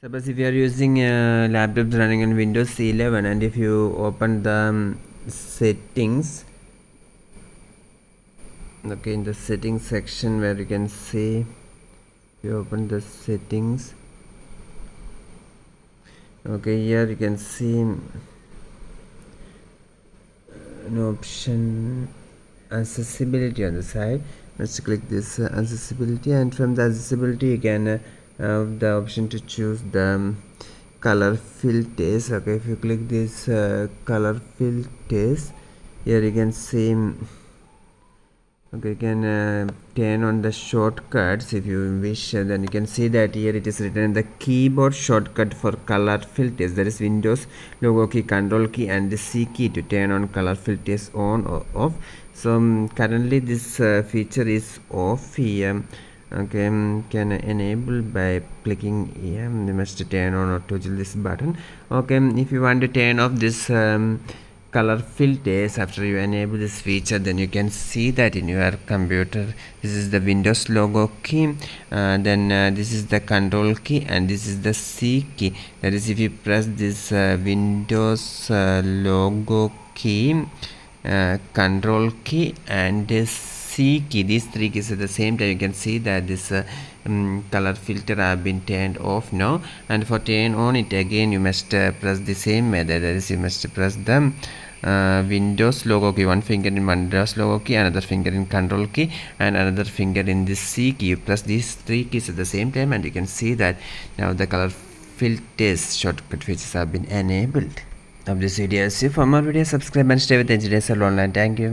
Suppose if you are using a laptop running on Windows 11 and if you open the settings, okay, in the settings section where you can see, you open the settings, okay, here you can see an option accessibility on the side. Let's click this accessibility, and from the accessibility you can have the option to choose the color filters. Okay, if you click this color filters, here you can see, okay, you can turn on the shortcuts if you wish. Then you can see that here it is written the keyboard shortcut for color filters, that is Windows logo key, control key and the C key to turn on color filters on or off. So currently this feature is off here. Okay, can enable by clicking here. You must turn on or toggle this button. Okay, if you want to turn off this color filters after you enable this feature, then you can see that in your computer this is the Windows logo key, then this is the control key and this is the C key. That is, if you press this Windows logo key, control key and this C key, these three keys at the same time, you can see that this color filter have been turned off now. And for turn on it again, you must press the same method, that is, you must press the Windows logo key, one finger in Windows logo key, another finger in control key and another finger in this C key. You press these three keys at the same time and you can see that now the color filters shortcut features have been enabled. Of this video, see for more videos, subscribe and stay with Engineers Online. Thank you.